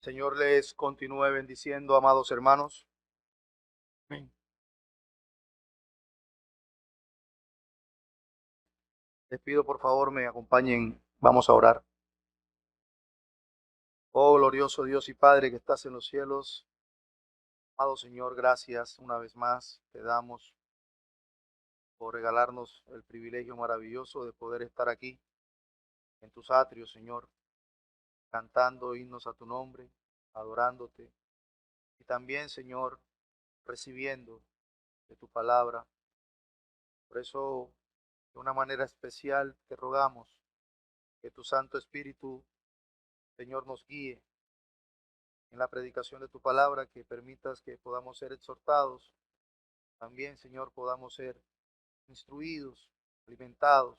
Señor les continúe bendiciendo, amados hermanos. Amén. Les pido por favor me acompañen, vamos a orar. Oh glorioso Dios y Padre que estás en los cielos, amado Señor, gracias una vez más te damos por regalarnos el privilegio maravilloso de poder estar aquí en tus atrios, Señor, cantando himnos a tu nombre, adorándote y también, Señor, recibiendo de tu palabra. Por eso, de una manera especial, te rogamos que tu Santo Espíritu, Señor, nos guíe en la predicación de tu palabra, que permitas que podamos ser exhortados. También, Señor, podamos ser instruidos, alimentados,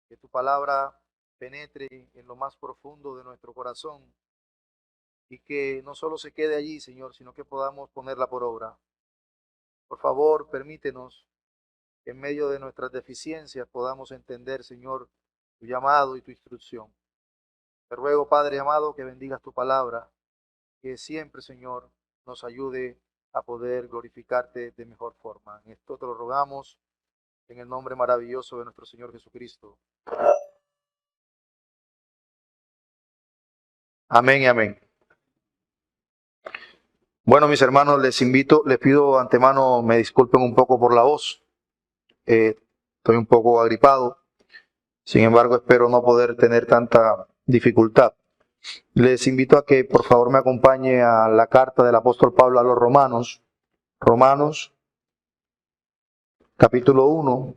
que tu palabra penetre en lo más profundo de nuestro corazón y que no solo se quede allí, Señor, sino que podamos ponerla por obra. Por favor, permítenos que en medio de nuestras deficiencias podamos entender, Señor, tu llamado y tu instrucción. Te ruego, Padre amado, que bendigas tu palabra, que siempre, Señor, nos ayude a poder glorificarte de mejor forma. En esto te lo rogamos en el nombre maravilloso de nuestro Señor Jesucristo. Amén y amén. Bueno, mis hermanos, les pido antemano, me disculpen un poco por la voz. Estoy un poco agripado. Sin embargo, espero no poder tener tanta dificultad. Les invito a que por favor me acompañe a la carta del apóstol Pablo a los Romanos. Romanos, capítulo 1.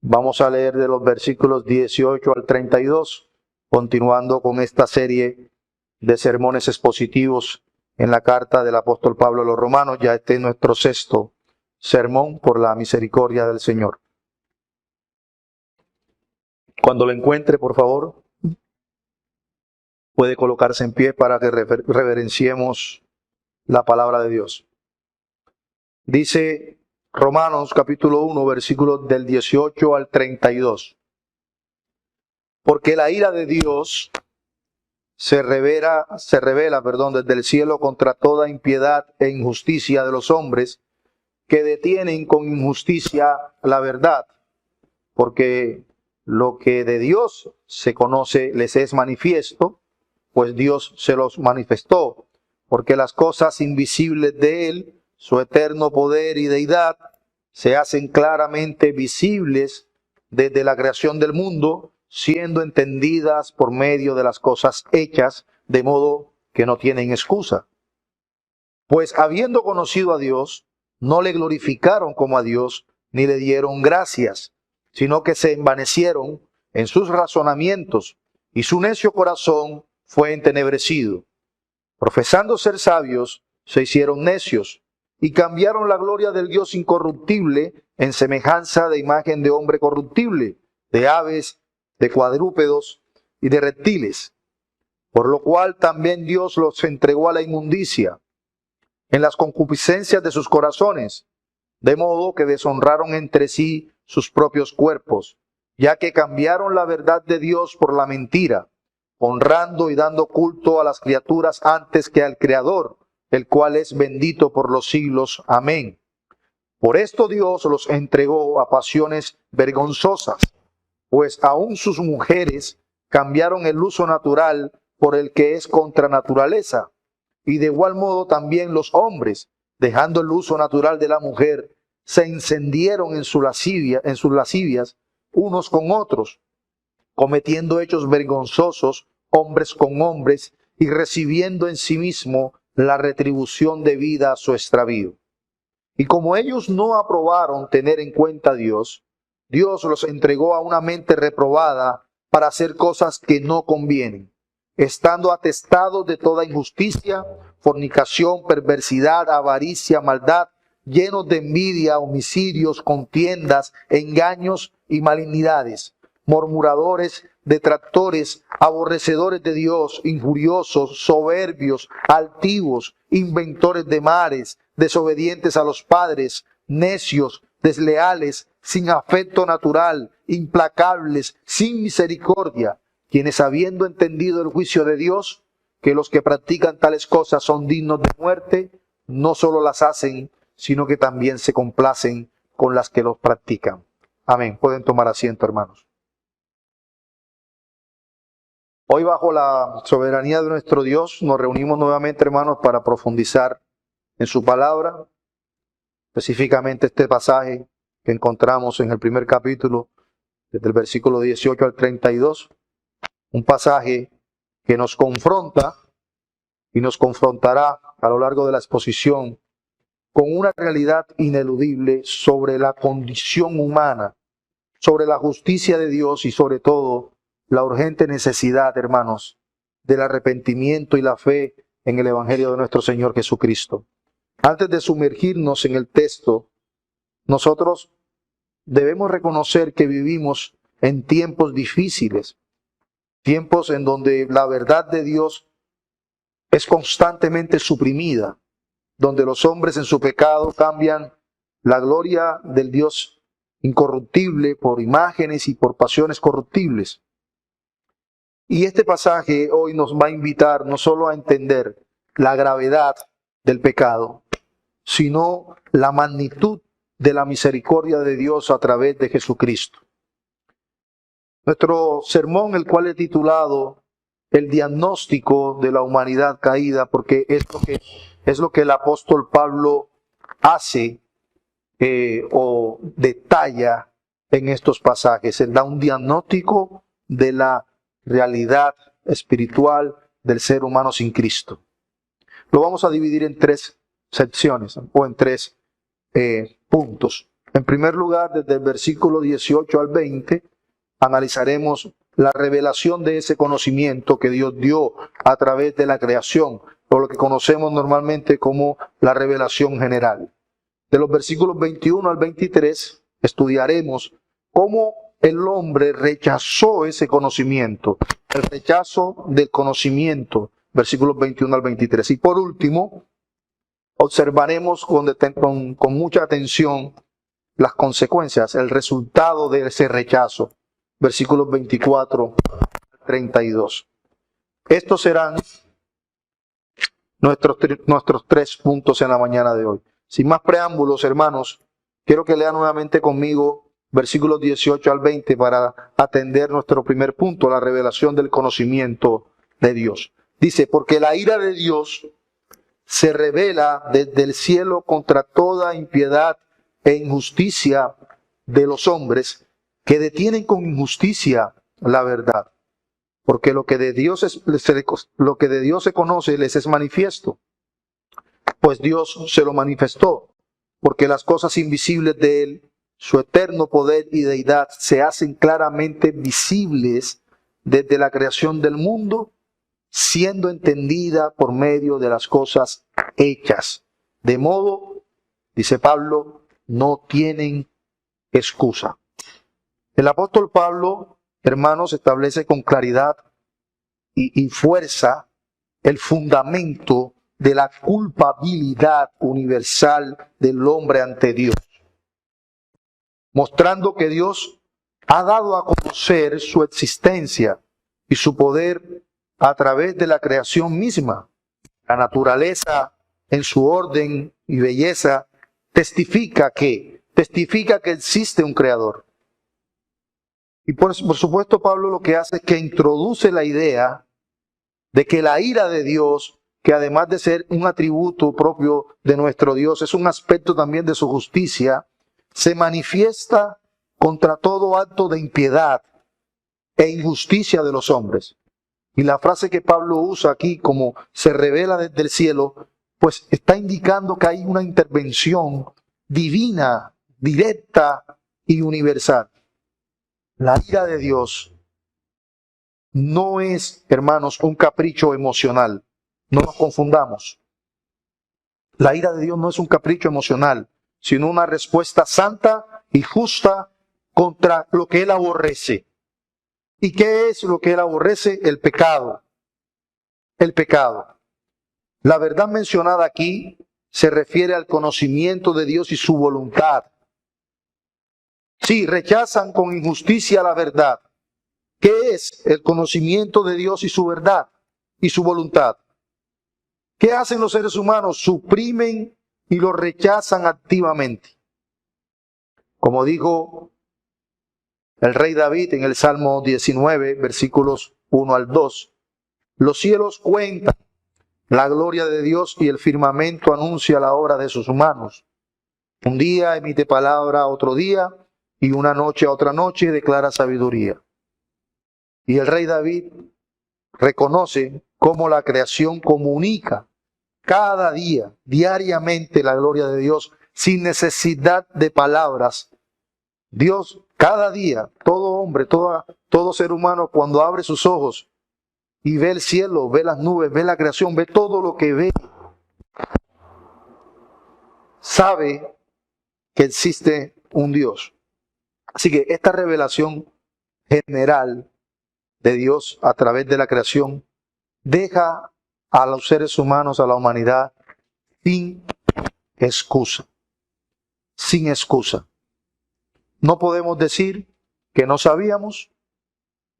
Vamos a leer de los versículos 18 al 32, continuando con esta serie de sermones expositivos en la carta del apóstol Pablo a los Romanos. Ya este es nuestro sexto sermón por la misericordia del Señor. Cuando lo encuentre, por favor, puede colocarse en pie para que reverenciemos la palabra de Dios. Dice Romanos capítulo 1, versículos del 18 al 32. Porque la ira de Dios se revela, desde el cielo contra toda impiedad e injusticia de los hombres que detienen con injusticia la verdad. Porque lo que de Dios se conoce les es manifiesto, pues Dios se los manifestó. Porque las cosas invisibles de Él, su eterno poder y deidad, se hacen claramente visibles desde la creación del mundo, siendo entendidas por medio de las cosas hechas, de modo que no tienen excusa. Pues habiendo conocido a Dios, no le glorificaron como a Dios, ni le dieron gracias, sino que se envanecieron en sus razonamientos, y su necio corazón fue entenebrecido. Profesando ser sabios, se hicieron necios, y cambiaron la gloria del Dios incorruptible en semejanza de imagen de hombre corruptible, de aves, de cuadrúpedos y de reptiles. Por lo cual también Dios los entregó a la inmundicia en las concupiscencias de sus corazones, de modo que deshonraron entre sí sus propios cuerpos, ya que cambiaron la verdad de Dios por la mentira, honrando y dando culto a las criaturas antes que al Creador, el cual es bendito por los siglos. Amén. Por esto Dios los entregó a pasiones vergonzosas, pues aún sus mujeres cambiaron el uso natural por el que es contra naturaleza, y de igual modo también los hombres, dejando el uso natural de la mujer, se encendieron en sus lascivias unos con otros, cometiendo hechos vergonzosos hombres con hombres y recibiendo en sí mismo la retribución debida a su extravío. Y como ellos no aprobaron tener en cuenta a Dios, Dios los entregó a una mente reprobada para hacer cosas que no convienen, estando atestados de toda injusticia, fornicación, perversidad, avaricia, maldad, llenos de envidia, homicidios, contiendas, engaños y malignidades, murmuradores, detractores, aborrecedores de Dios, injuriosos, soberbios, altivos, inventores de males, desobedientes a los padres, necios, desleales, sin afecto natural, implacables, sin misericordia, quienes habiendo entendido el juicio de Dios, que los que practican tales cosas son dignos de muerte, no solo las hacen, sino que también se complacen con las que los practican. Amén. Pueden tomar asiento, hermanos. Hoy, bajo la soberanía de nuestro Dios, nos reunimos nuevamente, hermanos, para profundizar en su palabra, específicamente este pasaje que encontramos en el primer capítulo, desde el versículo 18 al 32, un pasaje que nos confronta y nos confrontará a lo largo de la exposición con una realidad ineludible sobre la condición humana, sobre la justicia de Dios y sobre todo la urgente necesidad, hermanos, del arrepentimiento y la fe en el Evangelio de nuestro Señor Jesucristo. Antes de sumergirnos en el texto, nosotros debemos reconocer que vivimos en tiempos difíciles, tiempos en donde la verdad de Dios es constantemente suprimida, donde los hombres en su pecado cambian la gloria del Dios incorruptible por imágenes y por pasiones corruptibles. Y este pasaje hoy nos va a invitar no solo a entender la gravedad del pecado, sino la magnitud de la misericordia de Dios a través de Jesucristo. Nuestro sermón, el cual he titulado El diagnóstico de la humanidad caída, porque es lo que el apóstol Pablo hace o detalla en estos pasajes. Él da un diagnóstico de la realidad espiritual del ser humano sin Cristo. Lo vamos a dividir en tres secciones o en tres puntos. En primer lugar, desde el versículo 18 al 20, analizaremos la revelación de ese conocimiento que Dios dio a través de la creación, o lo que conocemos normalmente como la revelación general. De los versículos 21 al 23, estudiaremos cómo el hombre rechazó ese conocimiento, el rechazo del conocimiento, versículos 21 al 23. Y por último, observaremos con mucha atención las consecuencias, el resultado de ese rechazo, versículos 24 al 32. Estos serán nuestros 3 puntos en la mañana de hoy. Sin más preámbulos, hermanos, quiero que lean nuevamente conmigo versículos 18 al 20 para atender nuestro primer punto, la revelación del conocimiento de Dios. Dice, porque la ira de Dios se revela desde el cielo contra toda impiedad e injusticia de los hombres que detienen con injusticia la verdad. Porque lo que de Dios se conoce les es manifiesto, pues Dios se lo manifestó, porque las cosas invisibles de Él, su eterno poder y deidad, se hacen claramente visibles desde la creación del mundo, siendo entendida por medio de las cosas hechas. De modo, dice Pablo, no tienen excusa. El apóstol Pablo, hermanos, establece con claridad y fuerza el fundamento de la culpabilidad universal del hombre ante Dios, mostrando que Dios ha dado a conocer su existencia y su poder a través de la creación misma. La naturaleza, en su orden y belleza, testifica que existe un creador. Y por supuesto, Pablo lo que hace es que introduce la idea de que la ira de Dios, que además de ser un atributo propio de nuestro Dios, es un aspecto también de su justicia, se manifiesta contra todo acto de impiedad e injusticia de los hombres. Y la frase que Pablo usa aquí, como se revela desde el cielo, pues está indicando que hay una intervención divina, directa y universal. La ira de Dios no es, hermanos, un capricho emocional. No nos confundamos. La ira de Dios no es un capricho emocional, sino una respuesta santa y justa contra lo que Él aborrece. ¿Y qué es lo que Él aborrece? El pecado. El pecado. La verdad mencionada aquí se refiere al conocimiento de Dios y su voluntad. Sí, rechazan con injusticia la verdad ¿Qué es el conocimiento de Dios y su verdad y su voluntad? ¿Qué hacen los seres humanos? Suprimen y lo rechazan activamente. Como dijo el rey David en el Salmo 19, versículos 1 al 2, los cielos cuentan la gloria de Dios y el firmamento anuncia la obra de sus manos. Un día emite palabra a otro día y una noche a otra noche declara sabiduría. Y el rey David reconoce cómo la creación comunica cada día, diariamente, la gloria de Dios sin necesidad de palabras. Dios, cada día, todo hombre, todo ser humano, cuando abre sus ojos y ve el cielo, ve las nubes, ve la creación, ve todo lo que ve, sabe que existe un Dios. Así que esta revelación general de Dios a través de la creación deja a los seres humanos, a la humanidad, sin excusa. Sin excusa. No podemos decir que no sabíamos,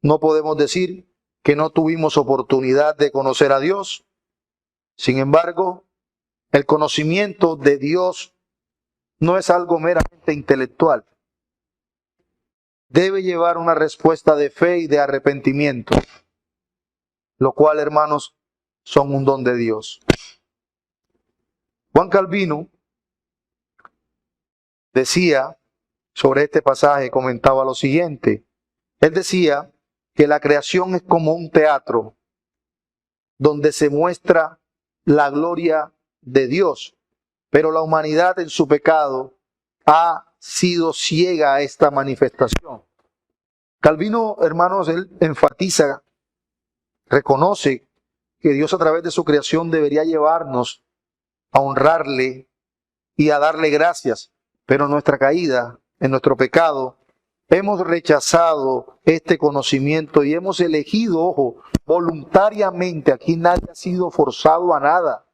no podemos decir que no tuvimos oportunidad de conocer a Dios. Sin embargo, el conocimiento de Dios no es algo meramente intelectual. Debe llevar una respuesta de fe y de arrepentimiento, lo cual, hermanos, son un don de Dios. Juan Calvino decía sobre este pasaje, comentaba lo siguiente. Él decía que la creación es como un teatro donde se muestra la gloria de Dios, pero la humanidad en su pecado ha sido ciega a esta manifestación. Calvino, hermanos, él enfatiza, reconoce que Dios a través de su creación debería llevarnos a honrarle y a darle gracias, pero en nuestra caída, en nuestro pecado, hemos rechazado este conocimiento y hemos elegido, ojo, voluntariamente. Aquí nadie ha sido forzado a nada.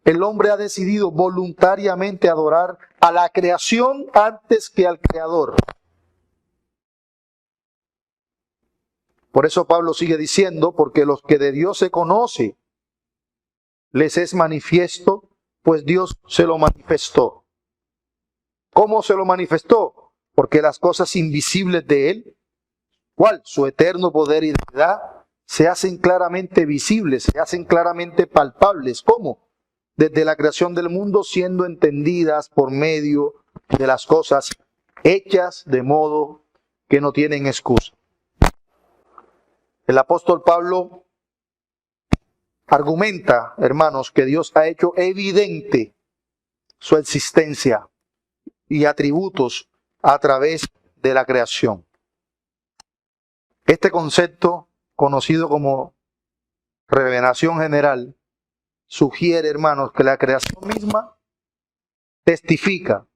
El hombre ha decidido voluntariamente adorar a la creación antes que al Creador. Por eso Pablo sigue diciendo, porque los que de Dios se conoce, les es manifiesto, pues Dios se lo manifestó. ¿Cómo se lo manifestó? Porque las cosas invisibles de Él, ¿cuál? Su eterno poder y deidad, se hacen claramente visibles, se hacen claramente palpables. ¿Cómo? Desde la creación del mundo, siendo entendidas por medio de las cosas hechas de modo que no tienen excusa. El apóstol Pablo argumenta, hermanos, que Dios ha hecho evidente su existencia y atributos a través de la creación. Este concepto, conocido como revelación general, sugiere, hermanos, que la creación misma testifica.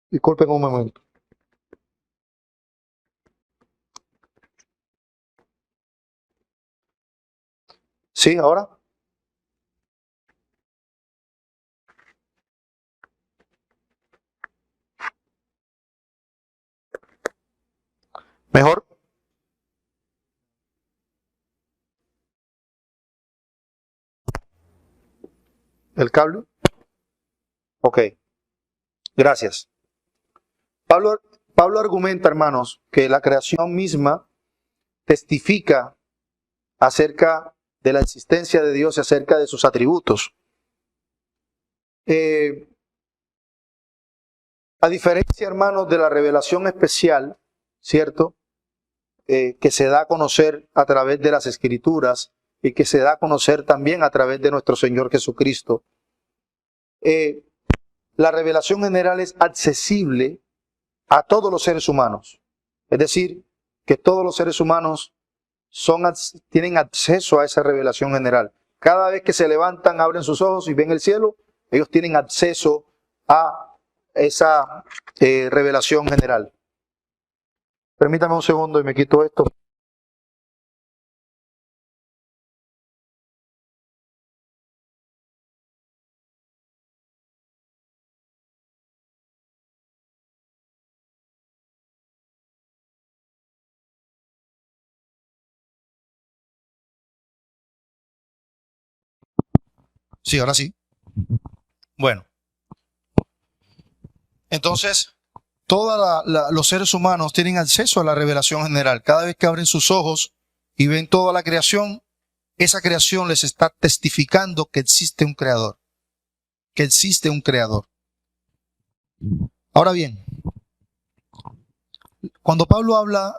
Disculpen un momento. ¿Sí, ahora? ¿Mejor? ¿El cable? Ok, gracias. Pablo argumenta, hermanos, que la creación misma testifica acerca de la existencia de Dios y acerca de sus atributos. A diferencia, hermanos, de la revelación especial, ¿cierto? Que se da a conocer a través de las Escrituras y que se da a conocer también a través de nuestro Señor Jesucristo. La revelación general es accesible a todos los seres humanos. Es decir, que todos los seres humanos tienen acceso a esa revelación general. Cada vez que se levantan, abren sus ojos y ven el cielo, ellos tienen acceso a esa revelación general. Permítame un segundo y me quito esto. Sí, ahora sí. Bueno, entonces, todos los seres humanos tienen acceso a la revelación general. Cada vez que abren sus ojos y ven toda la creación, esa creación les está testificando que existe un creador. Que existe un creador. Ahora bien, cuando Pablo habla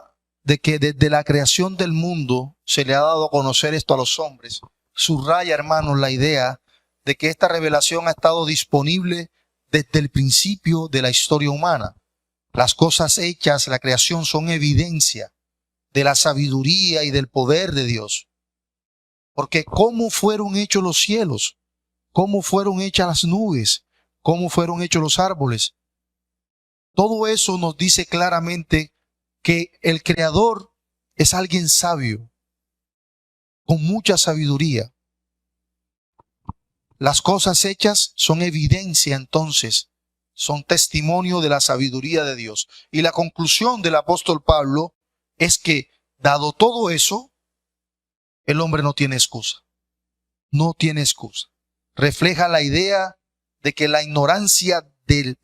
de que desde la creación del mundo se le ha dado a conocer esto a los hombres, subraya, hermanos, la idea de que esta revelación ha estado disponible desde el principio de la historia humana. Las cosas hechas, la creación, son evidencia de la sabiduría y del poder de Dios. Porque ¿cómo fueron hechos los cielos? ¿Cómo fueron hechas las nubes? ¿Cómo fueron hechos los árboles? Todo eso nos dice claramente que el Creador es alguien sabio, con mucha sabiduría. Las cosas hechas son evidencia entonces, son testimonio de la sabiduría de Dios. Y la conclusión del apóstol Pablo es que, dado todo eso, el hombre no tiene excusa. No tiene excusa. Refleja la idea de que la ignorancia del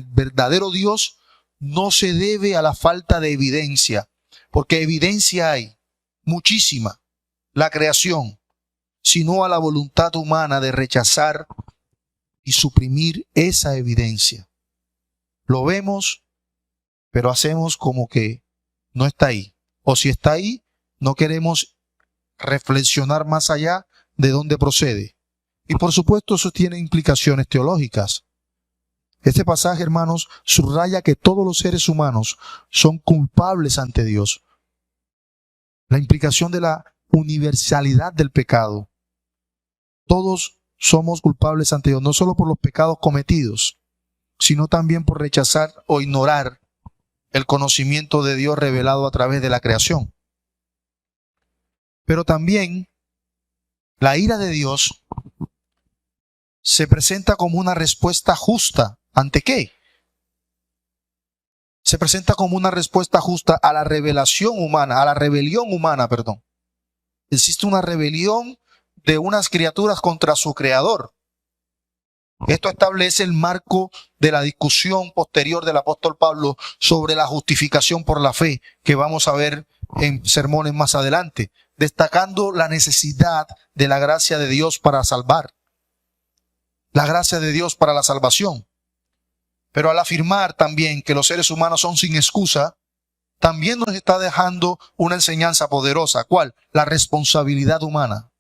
verdadero Dios no se debe a la falta de evidencia, porque evidencia hay muchísima, la creación, sino a la voluntad humana de rechazar y suprimir esa evidencia. Lo vemos, pero hacemos como que no está ahí. O si está ahí, no queremos reflexionar más allá de dónde procede. Y por supuesto eso tiene implicaciones teológicas. Este pasaje, hermanos, subraya que todos los seres humanos son culpables ante Dios. La implicación de la universalidad del pecado. Todos somos culpables ante Dios, no solo por los pecados cometidos, sino también por rechazar o ignorar el conocimiento de Dios revelado a través de la creación. Pero también la ira de Dios se presenta como una respuesta justa. ¿Ante qué? Se presenta como una respuesta justa a la rebelión humana, perdón. Existe una rebelión de unas criaturas contra su creador. Esto establece el marco de la discusión posterior del apóstol Pablo sobre la justificación por la fe, que vamos a ver en sermones más adelante, destacando la necesidad de la gracia de Dios para salvar. La gracia de Dios para la salvación. Pero al afirmar también que los seres humanos son sin excusa, también nos está dejando una enseñanza poderosa. ¿Cuál? La responsabilidad humana.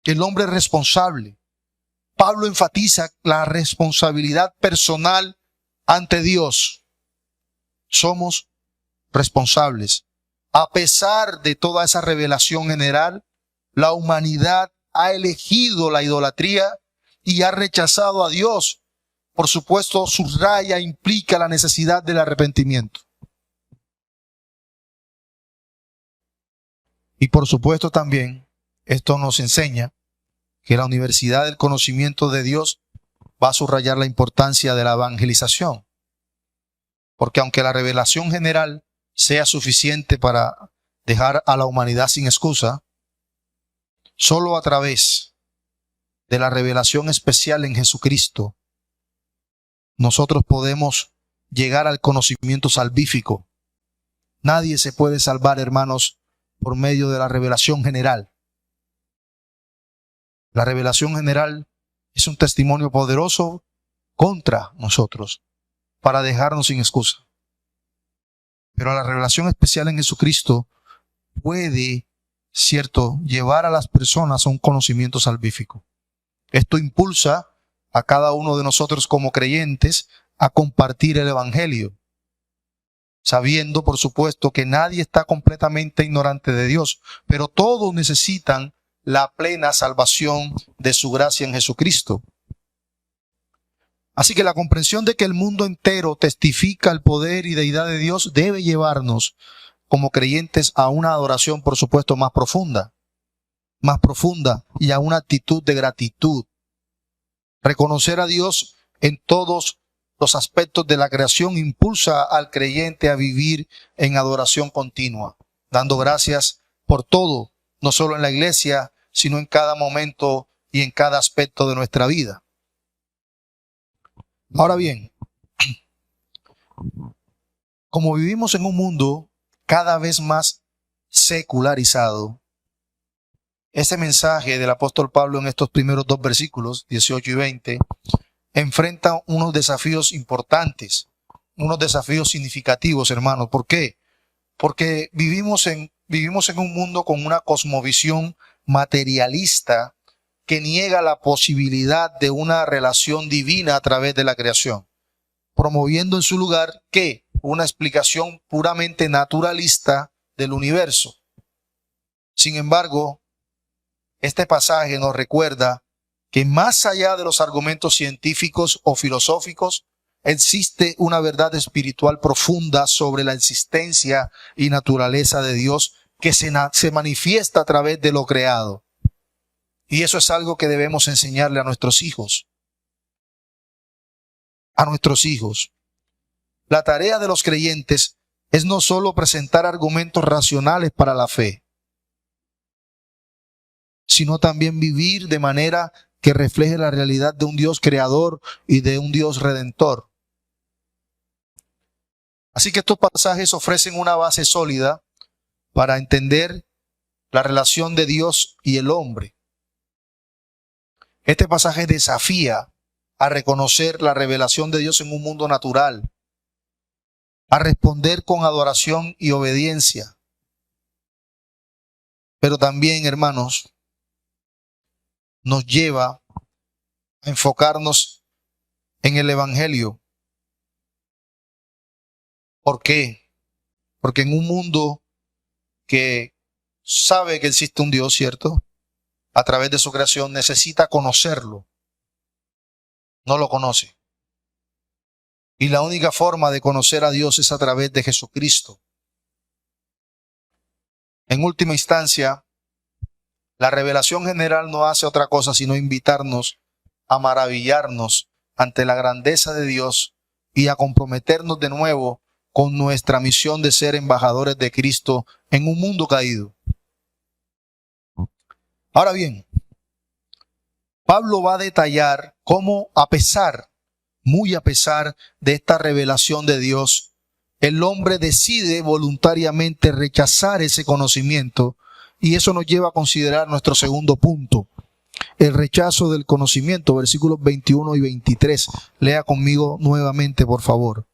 El hombre es responsable. Pablo enfatiza la responsabilidad personal ante Dios. Somos responsables. A pesar de toda esa revelación general, la humanidad ha elegido la idolatría y ha rechazado a Dios. Por supuesto, subraya, implica la necesidad del arrepentimiento. Y por supuesto también, esto nos enseña que la universidad del conocimiento de Dios va a subrayar la importancia de la evangelización. Porque aunque la revelación general sea suficiente para dejar a la humanidad sin excusa, solo a través de la revelación especial en Jesucristo, nosotros podemos llegar al conocimiento salvífico. Nadie se puede salvar, hermanos, por medio de la revelación general. La revelación general es un testimonio poderoso contra nosotros, para dejarnos sin excusa. Pero la revelación especial en Jesucristo puede, cierto, llevar a las personas a un conocimiento salvífico. Esto impulsa a cada uno de nosotros como creyentes a compartir el evangelio, sabiendo, por supuesto, que nadie está completamente ignorante de Dios, pero todos necesitan la plena salvación de su gracia en Jesucristo. Así que la comprensión de que el mundo entero testifica el poder y deidad de Dios debe llevarnos como creyentes a una adoración, por supuesto, más profunda y a una actitud de gratitud. Reconocer a Dios en todos los aspectos de la creación impulsa al creyente a vivir en adoración continua, dando gracias por todo, no solo en la iglesia, sino en cada momento y en cada aspecto de nuestra vida. Ahora bien, como vivimos en un mundo cada vez más secularizado, ese mensaje del apóstol Pablo en estos primeros 2 versículos, 18 y 20, enfrenta unos desafíos importantes, unos desafíos significativos, hermanos. ¿Por qué? Porque vivimos en un mundo con una cosmovisión materialista que niega la posibilidad de una relación divina a través de la creación, promoviendo en su lugar ¿qué? Una explicación puramente naturalista del universo. Sin embargo, este pasaje nos recuerda que más allá de los argumentos científicos o filosóficos, existe una verdad espiritual profunda sobre la existencia y naturaleza de Dios que se manifiesta a través de lo creado. Y eso es algo que debemos enseñarle a nuestros hijos. A nuestros hijos. La tarea de los creyentes es no solo presentar argumentos racionales para la fe, sino también vivir de manera que refleje la realidad de un Dios creador y de un Dios redentor. Así que estos pasajes ofrecen una base sólida para entender la relación de Dios y el hombre. Este pasaje desafía a reconocer la revelación de Dios en un mundo natural, a responder con adoración y obediencia. Pero también, hermanos, nos lleva a enfocarnos en el Evangelio. ¿Por qué? Porque en un mundo que sabe que existe un Dios, ¿cierto? A través de su creación necesita conocerlo. No lo conoce. Y la única forma de conocer a Dios es a través de Jesucristo. En última instancia, la revelación general no hace otra cosa sino invitarnos a maravillarnos ante la grandeza de Dios y a comprometernos de nuevo con nuestra misión de ser embajadores de Cristo en un mundo caído. Ahora bien, Pablo va a detallar cómo muy a pesar de esta revelación de Dios, el hombre decide voluntariamente rechazar ese conocimiento, y eso nos lleva a considerar nuestro segundo punto, el rechazo del conocimiento, versículos 21 y 23. Lea conmigo nuevamente, por favor.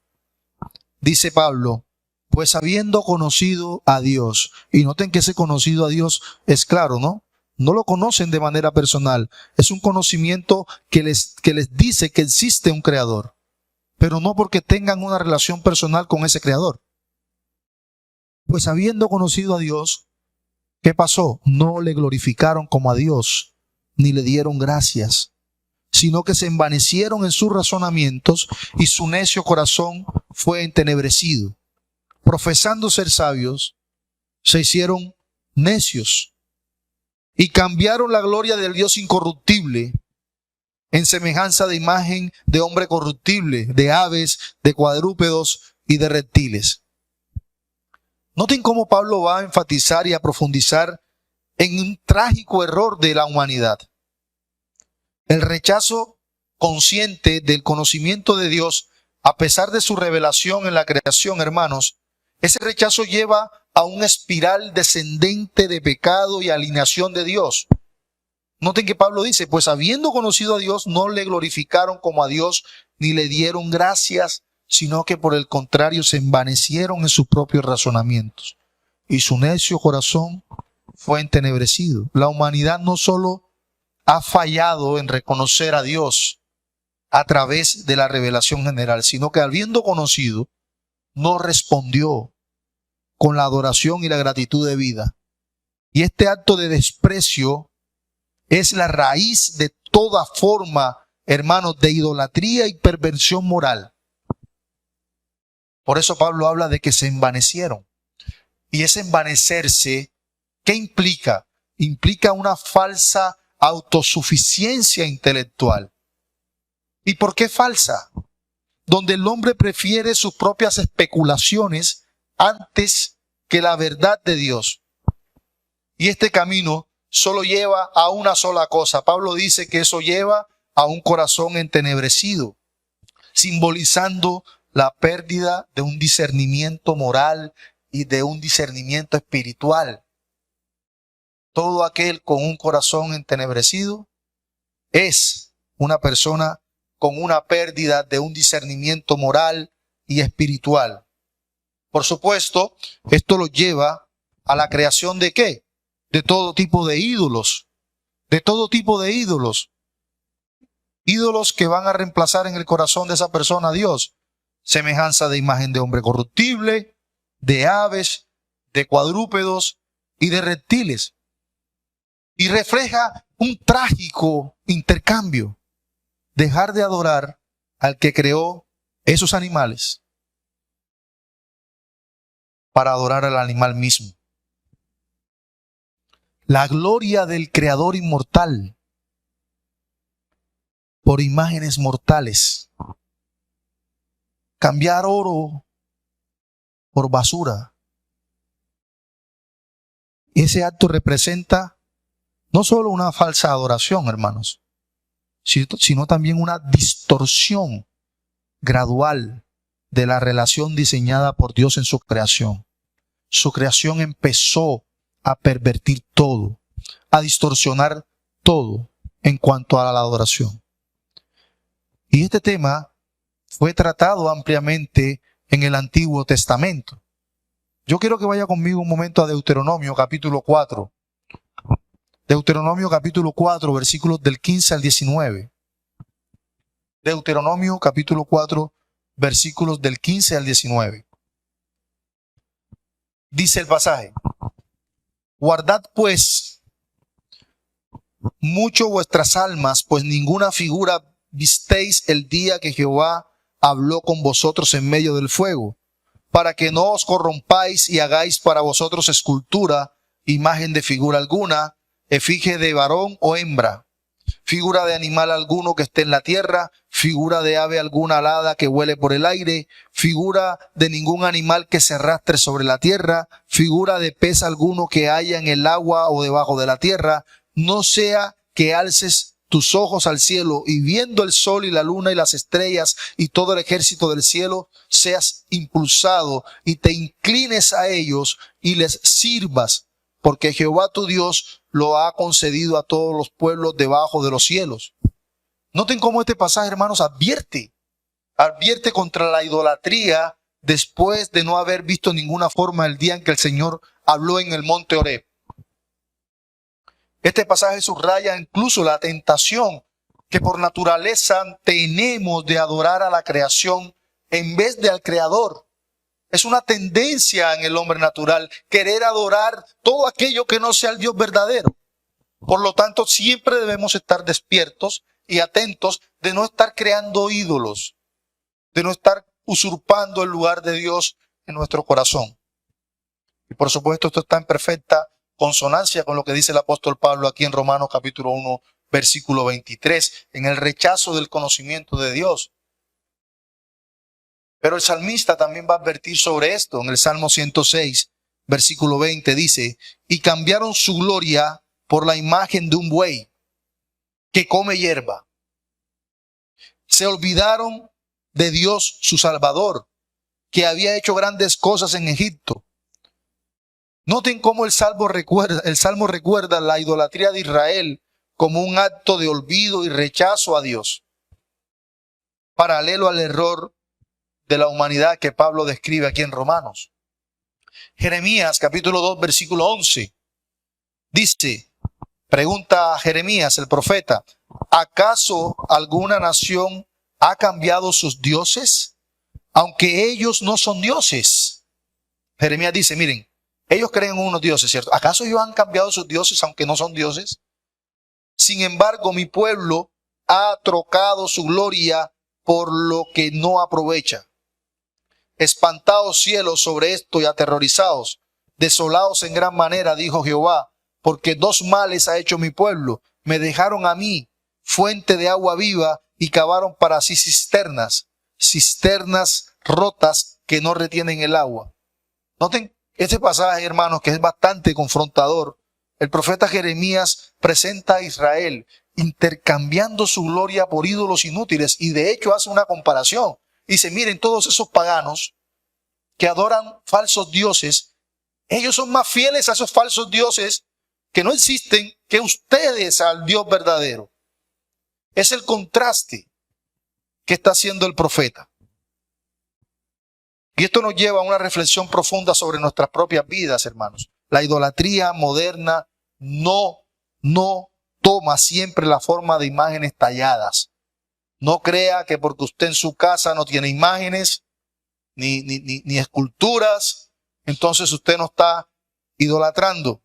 Dice Pablo, pues habiendo conocido a Dios, y noten que ese conocido a Dios es claro, ¿no? No lo conocen de manera personal, es un conocimiento que les dice que existe un creador, pero no porque tengan una relación personal con ese creador. Pues habiendo conocido a Dios, ¿qué pasó? No le glorificaron como a Dios, ni le dieron gracias, sino que se envanecieron en sus razonamientos y su necio corazón fue entenebrecido. Profesando ser sabios, se hicieron necios y cambiaron la gloria del Dios incorruptible en semejanza de imagen de hombre corruptible, de aves, de cuadrúpedos y de reptiles. Noten cómo Pablo va a enfatizar y a profundizar en un trágico error de la humanidad. El rechazo consciente del conocimiento de Dios, a pesar de su revelación en la creación, hermanos, ese rechazo lleva a una espiral descendente de pecado y alineación de Dios. Noten que Pablo dice, pues habiendo conocido a Dios, no le glorificaron como a Dios, ni le dieron gracias, sino que por el contrario se envanecieron en sus propios razonamientos. Y su necio corazón fue entenebrecido. La humanidad no solo ha fallado en reconocer a Dios a través de la revelación general, sino que habiendo conocido, no respondió con la adoración y la gratitud de vida. Y este acto de desprecio es la raíz de toda forma, hermanos, de idolatría y perversión moral. Por eso Pablo habla de que se envanecieron. Y ese envanecerse, ¿qué implica? Implica una falsa autosuficiencia intelectual. ¿Y por qué falsa? Donde el hombre prefiere sus propias especulaciones antes que la verdad de Dios. Y este camino solo lleva a una sola cosa. Pablo dice que eso lleva a un corazón entenebrecido, simbolizando la pérdida de un discernimiento moral y de un discernimiento espiritual. Todo aquel con un corazón entenebrecido es una persona con una pérdida de un discernimiento moral y espiritual. Por supuesto, esto lo lleva a la creación ¿de qué? De todo tipo de ídolos. De todo tipo de ídolos. Ídolos que van a reemplazar en el corazón de esa persona a Dios. Semejanza de imagen de hombre corruptible, de aves, de cuadrúpedos y de reptiles. Y refleja un trágico intercambio. Dejar de adorar al que creó esos animales para adorar al animal mismo. La gloria del Creador inmortal por imágenes mortales. Cambiar oro por basura. Ese acto representa no solo una falsa adoración, hermanos, sino también una distorsión gradual de la relación diseñada por Dios en su creación. Su creación empezó a pervertir todo, a distorsionar todo en cuanto a la adoración. Y este tema fue tratado ampliamente en el Antiguo Testamento. Yo quiero que vaya conmigo un momento a Deuteronomio capítulo 4. Deuteronomio capítulo 4, versículos del 15 al 19. Deuteronomio capítulo 4, versículos del 15 al 19. Dice el pasaje: guardad pues mucho vuestras almas, pues ninguna figura visteis el día que Jehová habló con vosotros en medio del fuego, para que no os corrompáis y hagáis para vosotros escultura, imagen de figura alguna, efigie de varón o hembra, figura de animal alguno que esté en la tierra, figura de ave alguna alada que vuele por el aire, figura de ningún animal que se arrastre sobre la tierra, figura de pez alguno que haya en el agua o debajo de la tierra. No sea que alces tus ojos al cielo y viendo el sol y la luna y las estrellas y todo el ejército del cielo, seas impulsado y te inclines a ellos y les sirvas, porque Jehová tu Dios lo ha concedido a todos los pueblos debajo de los cielos. Noten cómo este pasaje, hermanos, advierte contra la idolatría después de no haber visto ninguna forma el día en que el Señor habló en el monte Horeb. Este pasaje subraya incluso la tentación que por naturaleza tenemos de adorar a la creación en vez de al Creador. Es una tendencia en el hombre natural querer adorar todo aquello que no sea el Dios verdadero. Por lo tanto, siempre debemos estar despiertos y atentos de no estar creando ídolos, de no estar usurpando el lugar de Dios en nuestro corazón. Y por supuesto, esto está en perfecta consonancia con lo que dice el apóstol Pablo aquí en Romanos capítulo 1, versículo 23, en el rechazo del conocimiento de Dios. Pero el salmista también va a advertir sobre esto. En el Salmo 106, versículo 20 dice: y cambiaron su gloria por la imagen de un buey que come hierba. Se olvidaron de Dios su Salvador, que había hecho grandes cosas en Egipto. Noten cómo el Salmo recuerda la idolatría de Israel como un acto de olvido y rechazo a Dios, paralelo al error de la humanidad que Pablo describe aquí en Romanos. Jeremías capítulo 2 versículo 11 dice, pregunta a Jeremías el profeta: ¿acaso alguna nación ha cambiado sus dioses, aunque ellos no son dioses? Jeremías dice, miren, ellos creen en unos dioses, ¿cierto? ¿Acaso ellos han cambiado sus dioses aunque no son dioses? Sin embargo, mi pueblo ha trocado su gloria por lo que no aprovecha. Espantaos cielos sobre esto y aterrorizaos, desolados en gran manera, dijo Jehová, porque dos males ha hecho mi pueblo. Me dejaron a mí, fuente de agua viva, y cavaron para sí cisternas rotas que no retienen el agua. Noten este pasaje, hermanos, que es bastante confrontador. El profeta Jeremías presenta a Israel intercambiando su gloria por ídolos inútiles y de hecho hace una comparación. Dice, miren, todos esos paganos que adoran falsos dioses, ellos son más fieles a esos falsos dioses que no existen que ustedes al Dios verdadero. Es el contraste que está haciendo el profeta. Y esto nos lleva a una reflexión profunda sobre nuestras propias vidas, hermanos. La idolatría moderna no toma siempre la forma de imágenes talladas. No crea que porque usted en su casa no tiene imágenes ni esculturas, entonces usted no está idolatrando.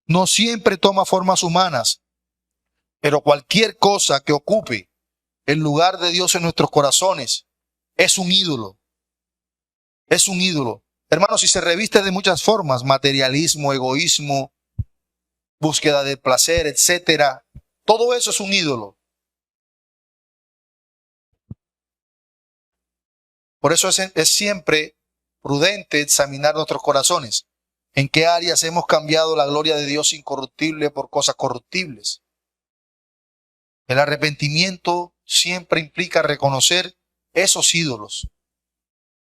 No siempre toma formas humanas, pero cualquier cosa que ocupe el lugar de Dios en nuestros corazones es un ídolo. Es un ídolo. Hermanos, si se reviste de muchas formas, materialismo, egoísmo, búsqueda de placer, etcétera, todo eso es un ídolo. Por eso es siempre prudente examinar nuestros corazones. ¿En qué áreas hemos cambiado la gloria de Dios incorruptible por cosas corruptibles? El arrepentimiento siempre implica reconocer esos ídolos,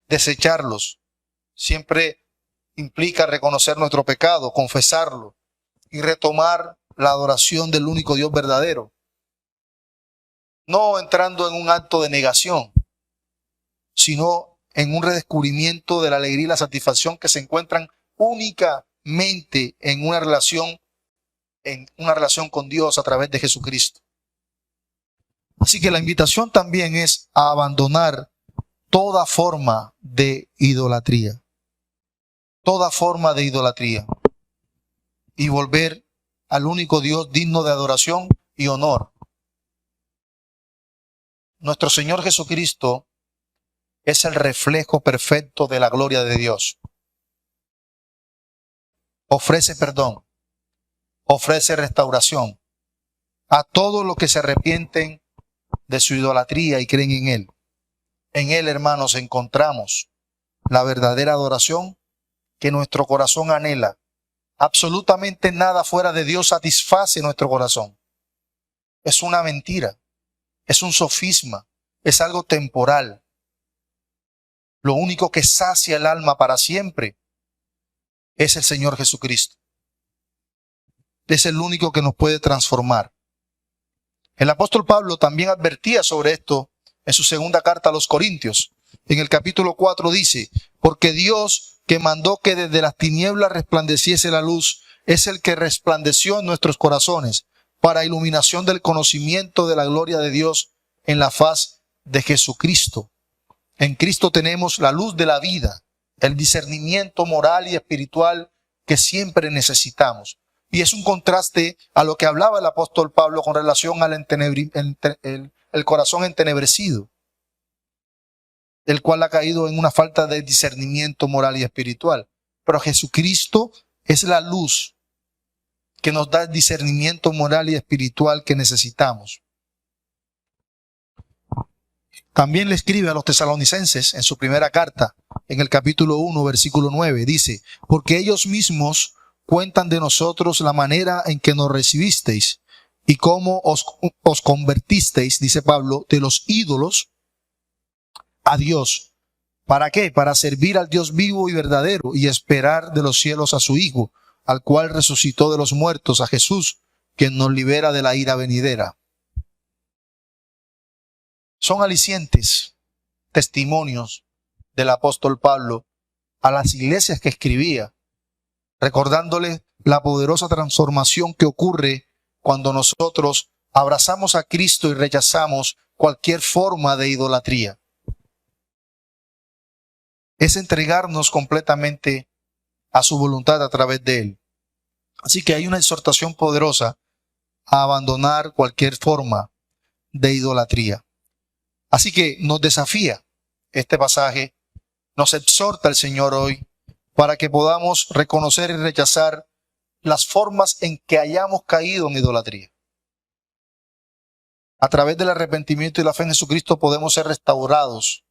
desecharlos. Siempre implica reconocer nuestro pecado, confesarlo y retomar la adoración del único Dios verdadero. No entrando en un acto de negación, sino en un redescubrimiento de la alegría y la satisfacción que se encuentran únicamente en una relación con Dios a través de Jesucristo. Así que la invitación también es a abandonar toda forma de idolatría. Toda forma de idolatría. Y volver al único Dios digno de adoración y honor. Nuestro Señor Jesucristo es el reflejo perfecto de la gloria de Dios. Ofrece perdón, ofrece restauración a todos los que se arrepienten de su idolatría y creen en Él. En Él, hermanos, encontramos la verdadera adoración que nuestro corazón anhela. Absolutamente nada fuera de Dios satisface nuestro corazón. Es una mentira, es un sofisma, es algo temporal. Lo único que sacia el alma para siempre es el Señor Jesucristo. Es el único que nos puede transformar. El apóstol Pablo también advertía sobre esto en su segunda carta a los Corintios. En el capítulo 4 dice, porque Dios que mandó que desde las tinieblas resplandeciese la luz, es el que resplandeció en nuestros corazones para iluminación del conocimiento de la gloria de Dios en la faz de Jesucristo. En Cristo tenemos la luz de la vida, el discernimiento moral y espiritual que siempre necesitamos. Y es un contraste a lo que hablaba el apóstol Pablo con relación al el corazón entenebrecido, el cual ha caído en una falta de discernimiento moral y espiritual. Pero Jesucristo es la luz que nos da el discernimiento moral y espiritual que necesitamos. También le escribe a los tesalonicenses en su primera carta, en el capítulo 1, versículo 9, dice, porque ellos mismos cuentan de nosotros la manera en que nos recibisteis y cómo os convertisteis, dice Pablo, de los ídolos a Dios. ¿Para qué? Para servir al Dios vivo y verdadero y esperar de los cielos a su Hijo, al cual resucitó de los muertos, a Jesús, quien nos libera de la ira venidera. Son alicientes, testimonios del apóstol Pablo a las iglesias que escribía, recordándoles la poderosa transformación que ocurre cuando nosotros abrazamos a Cristo y rechazamos cualquier forma de idolatría. Es entregarnos completamente a su voluntad a través de Él. Así que hay una exhortación poderosa a abandonar cualquier forma de idolatría. Así que nos desafía este pasaje, nos exhorta el Señor hoy para que podamos reconocer y rechazar las formas en que hayamos caído en idolatría. A través del arrepentimiento y la fe en Jesucristo podemos ser restaurados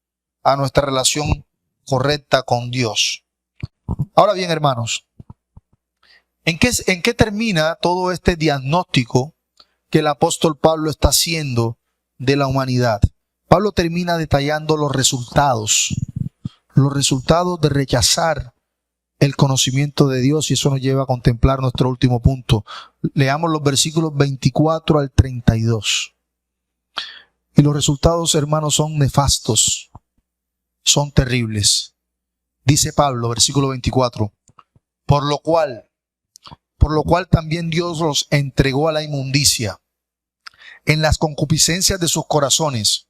a nuestra relación correcta con Dios. Ahora bien, hermanos, ¿En qué termina todo este diagnóstico que el apóstol Pablo está haciendo de la humanidad? Pablo termina detallando los resultados de rechazar el conocimiento de Dios, y eso nos lleva a contemplar nuestro último punto. Leamos los versículos 24 al 32. Y los resultados, hermanos, son nefastos, son terribles. Dice Pablo, versículo 24, por lo cual también Dios los entregó a la inmundicia en las concupiscencias de sus corazones,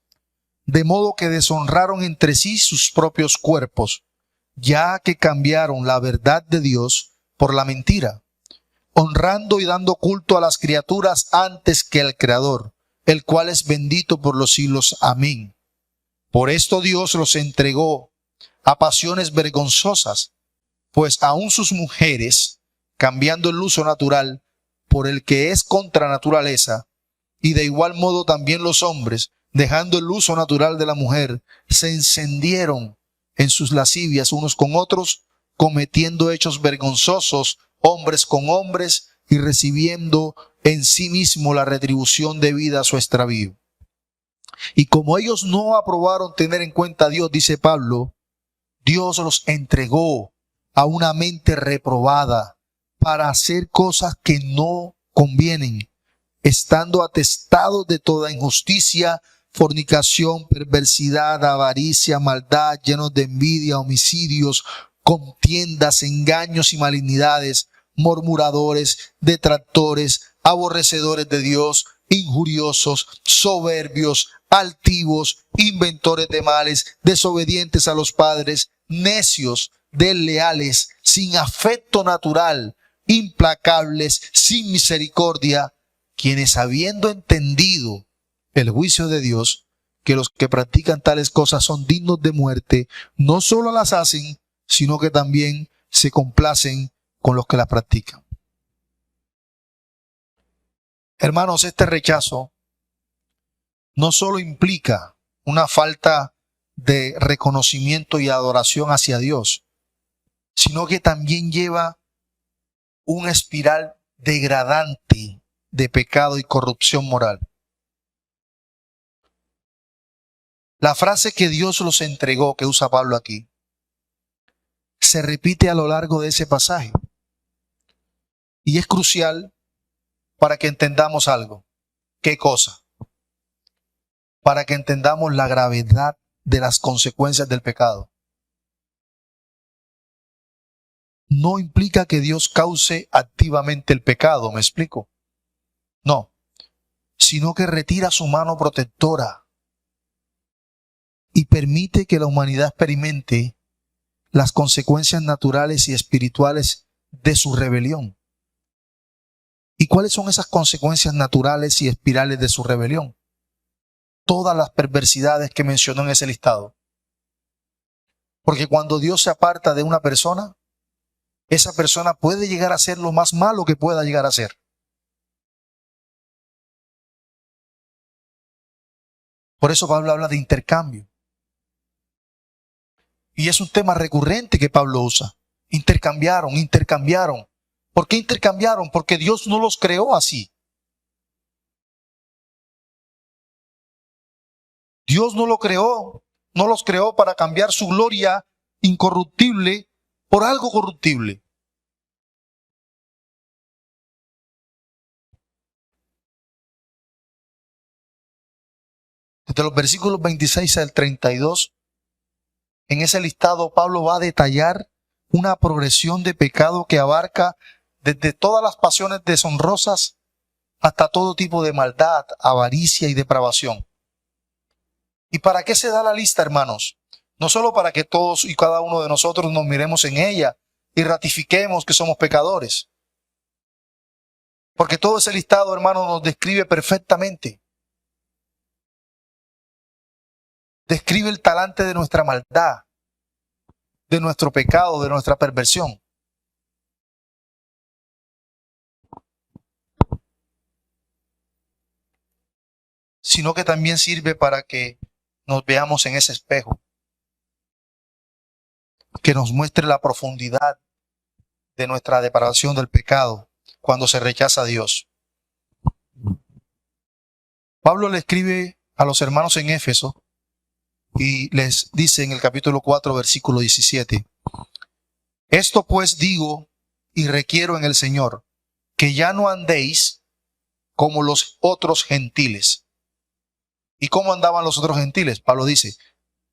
de modo que deshonraron entre sí sus propios cuerpos, ya que cambiaron la verdad de Dios por la mentira, honrando y dando culto a las criaturas antes que al Creador, el cual es bendito por los siglos. Amén. Por esto Dios los entregó a pasiones vergonzosas, pues aun sus mujeres, cambiando el uso natural por el que es contra naturaleza, y de igual modo también los hombres, dejando el uso natural de la mujer, se encendieron en sus lascivias unos con otros, cometiendo hechos vergonzosos, hombres con hombres, y recibiendo en sí mismo la retribución debida a su extravío. Y como ellos no aprobaron tener en cuenta a Dios, dice Pablo, Dios los entregó a una mente reprobada para hacer cosas que no convienen, estando atestados de toda injusticia, fornicación, perversidad, avaricia, maldad, llenos de envidia, homicidios, contiendas, engaños y malignidades, murmuradores, detractores, aborrecedores de Dios, injuriosos, soberbios, altivos, inventores de males, desobedientes a los padres, necios, desleales, sin afecto natural, implacables, sin misericordia, quienes habiendo entendido el juicio de Dios, que los que practican tales cosas son dignos de muerte, no solo las hacen, sino que también se complacen con los que las practican. Hermanos, este rechazo no solo implica una falta de reconocimiento y adoración hacia Dios, sino que también lleva una espiral degradante de pecado y corrupción moral. La frase que Dios los entregó, que usa Pablo aquí, se repite a lo largo de ese pasaje. Y es crucial para que entendamos algo. ¿Qué cosa? Para que entendamos la gravedad de las consecuencias del pecado. No implica que Dios cause activamente el pecado, ¿me explico? No, sino que retira su mano protectora y permite que la humanidad experimente las consecuencias naturales y espirituales de su rebelión. ¿Y cuáles son esas consecuencias naturales y espirales de su rebelión? Todas las perversidades que mencionó en ese listado. Porque cuando Dios se aparta de una persona, esa persona puede llegar a ser lo más malo que pueda llegar a ser. Por eso Pablo habla de intercambio. Y es un tema recurrente que Pablo usa. Intercambiaron. ¿Por qué intercambiaron? Porque Dios no los creó así. Dios no los creó para cambiar su gloria incorruptible por algo corruptible. Desde los versículos 26 al 32, en ese listado Pablo va a detallar una progresión de pecado que abarca desde todas las pasiones deshonrosas hasta todo tipo de maldad, avaricia y depravación. ¿Y para qué se da la lista, hermanos? No solo para que todos y cada uno de nosotros nos miremos en ella y ratifiquemos que somos pecadores. Porque todo ese listado, hermanos, nos describe perfectamente. Describe el talante de nuestra maldad, de nuestro pecado, de nuestra perversión. Sino que también sirve para que nos veamos en ese espejo, que nos muestre la profundidad de nuestra depravación del pecado cuando se rechaza a Dios. Pablo le escribe a los hermanos en Éfeso y les dice en el capítulo 4, versículo 17, esto pues digo y requiero en el Señor, que ya no andéis como los otros gentiles. ¿Y cómo andaban los otros gentiles? Pablo dice,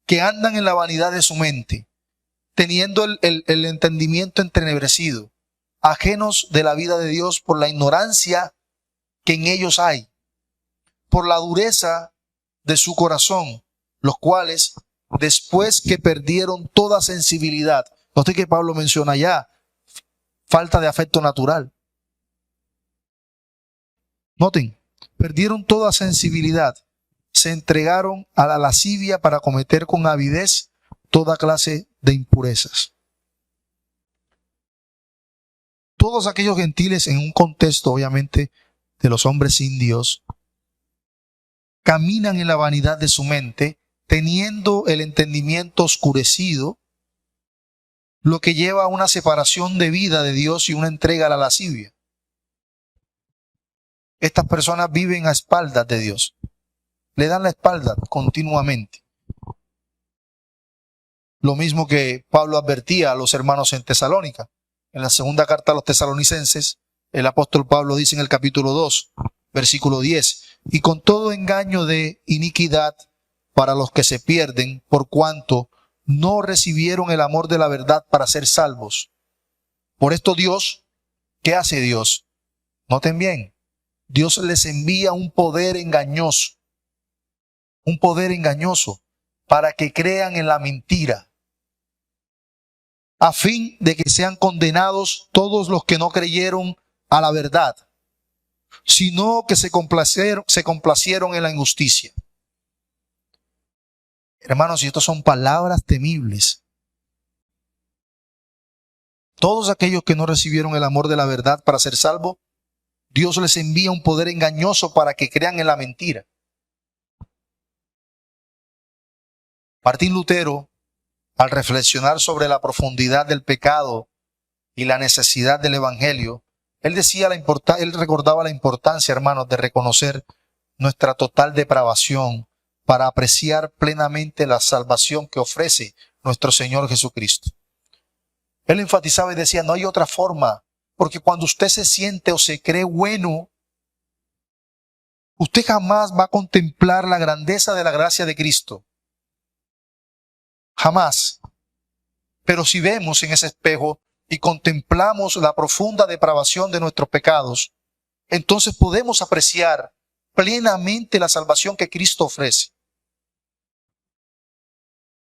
que andan en la vanidad de su mente, teniendo el entendimiento entenebrecido, ajenos de la vida de Dios por la ignorancia que en ellos hay, por la dureza de su corazón, los cuales, después que perdieron toda sensibilidad, note que Pablo menciona ya, falta de afecto natural. Noten, perdieron toda sensibilidad, se entregaron a la lascivia para cometer con avidez toda clase de impurezas. Todos aquellos gentiles en un contexto, obviamente, de los hombres sin Dios, caminan en la vanidad de su mente, teniendo el entendimiento oscurecido, lo que lleva a una separación de vida de Dios y una entrega a la lascivia. Estas personas viven a espaldas de Dios. Le dan la espalda continuamente. Lo mismo que Pablo advertía a los hermanos en Tesalónica. En la segunda carta a los tesalonicenses, el apóstol Pablo dice en el capítulo 2, versículo 10, y con todo engaño de iniquidad para los que se pierden, por cuanto no recibieron el amor de la verdad para ser salvos. Por esto Dios, ¿qué hace Dios? Noten bien, Dios les envía un poder engañoso para que crean en la mentira, a fin de que sean condenados todos los que no creyeron a la verdad, sino que se complacieron en la injusticia. Hermanos, y estas son palabras temibles. Todos aquellos que no recibieron el amor de la verdad para ser salvos, Dios les envía un poder engañoso para que crean en la mentira. Martín Lutero, al reflexionar sobre la profundidad del pecado y la necesidad del evangelio, él recordaba la importancia, hermanos, de reconocer nuestra total depravación para apreciar plenamente la salvación que ofrece nuestro Señor Jesucristo. Él enfatizaba y decía, no hay otra forma, porque cuando usted se siente o se cree bueno, usted jamás va a contemplar la grandeza de la gracia de Cristo. Jamás. Pero si vemos en ese espejo y contemplamos la profunda depravación de nuestros pecados, entonces podemos apreciar plenamente la salvación que Cristo ofrece.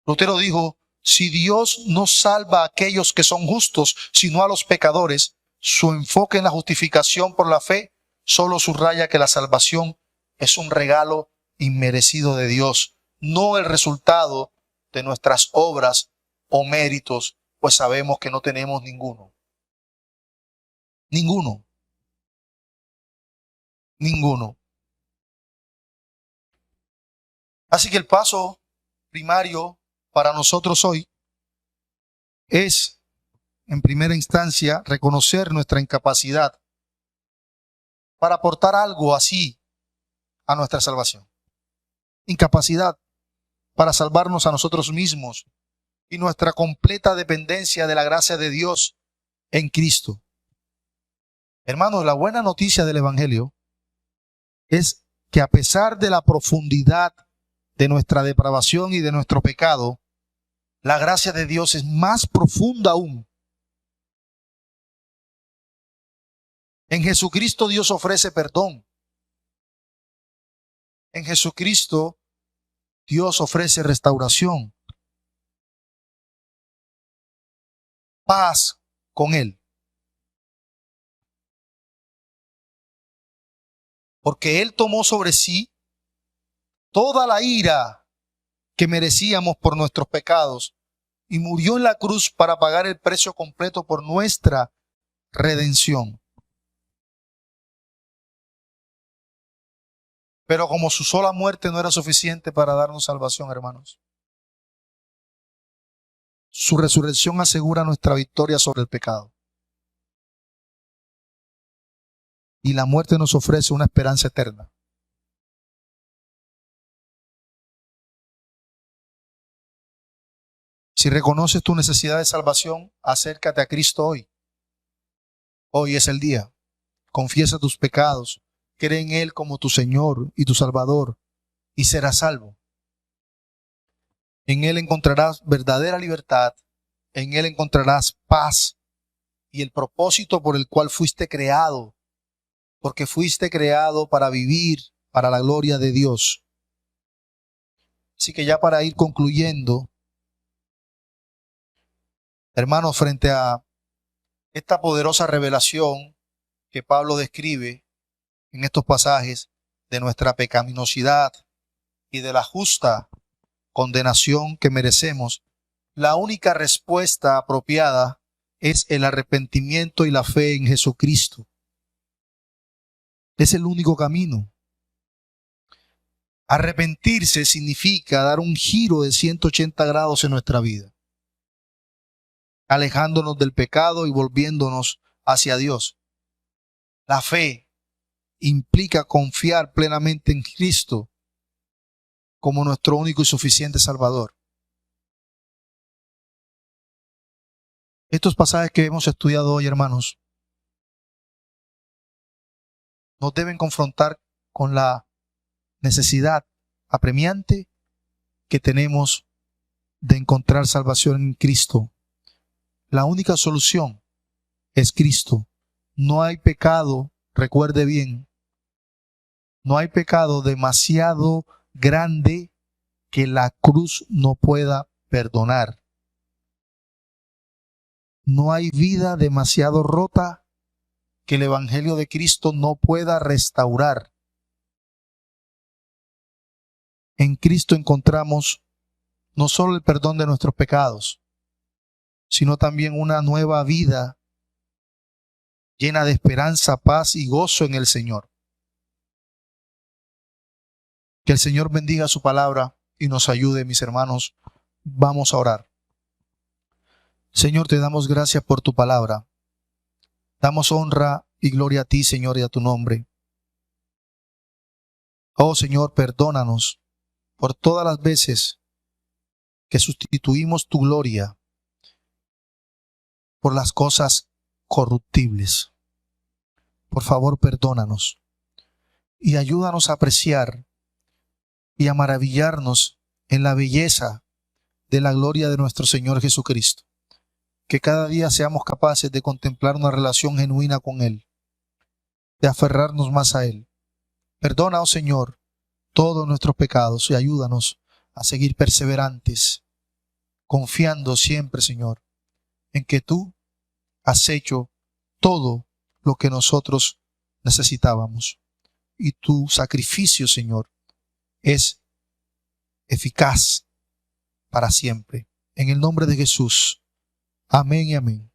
Lutero dijo, si Dios no salva a aquellos que son justos, sino a los pecadores, su enfoque en la justificación por la fe solo subraya que la salvación es un regalo inmerecido de Dios, no el resultado de nuestras obras o méritos, pues sabemos que no tenemos ninguno. Ninguno. Así que el paso primario para nosotros hoy es, en primera instancia, reconocer nuestra incapacidad para aportar algo así a nuestra salvación. Incapacidad para salvarnos a nosotros mismos y nuestra completa dependencia de la gracia de Dios en Cristo. Hermanos, la buena noticia del Evangelio es que a pesar de la profundidad de nuestra depravación y de nuestro pecado, la gracia de Dios es más profunda aún. En Jesucristo Dios ofrece perdón. En Jesucristo Dios ofrece restauración, paz con Él. Porque Él tomó sobre sí toda la ira que merecíamos por nuestros pecados y murió en la cruz para pagar el precio completo por nuestra redención. Pero como su sola muerte no era suficiente para darnos salvación, hermanos, su resurrección asegura nuestra victoria sobre el pecado. y la muerte nos ofrece una esperanza eterna. Si reconoces tu necesidad de salvación, acércate a Cristo hoy. Hoy es el día. Confiesa tus pecados, cree en Él como tu Señor y tu Salvador y serás salvo. En Él encontrarás verdadera libertad, en Él encontrarás paz y el propósito por el cual fuiste creado, porque fuiste creado para vivir para la gloria de Dios. Así que ya para ir concluyendo, hermanos, frente a esta poderosa revelación que Pablo describe en estos pasajes de nuestra pecaminosidad y de la justa condenación que merecemos, la única respuesta apropiada es el arrepentimiento y la fe en Jesucristo. Es el único camino. Arrepentirse significa dar un giro de 180 grados en nuestra vida, alejándonos del pecado y volviéndonos hacia Dios. La fe implica confiar plenamente en Cristo como nuestro único y suficiente Salvador. Estos pasajes que hemos estudiado hoy, hermanos, nos deben confrontar con la necesidad apremiante que tenemos de encontrar salvación en Cristo. La única solución es Cristo. No hay pecado, recuerde bien, no hay pecado demasiado grande que la cruz no pueda perdonar. No hay vida demasiado rota que el Evangelio de Cristo no pueda restaurar. En Cristo encontramos no solo el perdón de nuestros pecados, sino también una nueva vida llena de esperanza, paz y gozo en el Señor. Que el Señor bendiga su palabra y nos ayude, mis hermanos. Vamos a orar. Señor, te damos gracias por tu palabra. Damos honra y gloria a ti, Señor, y a tu nombre. Oh, Señor, perdónanos por todas las veces que sustituimos tu gloria por las cosas corruptibles. Por favor, perdónanos y ayúdanos a apreciar y a maravillarnos en la belleza de la gloria de nuestro Señor Jesucristo. Que cada día seamos capaces de contemplar una relación genuina con Él, de aferrarnos más a Él. Perdona, oh Señor, todos nuestros pecados y ayúdanos a seguir perseverantes, confiando siempre, Señor, en que tú has hecho todo lo que nosotros necesitábamos. Y tu sacrificio, Señor, es eficaz para siempre. En el nombre de Jesús. Amén y amén.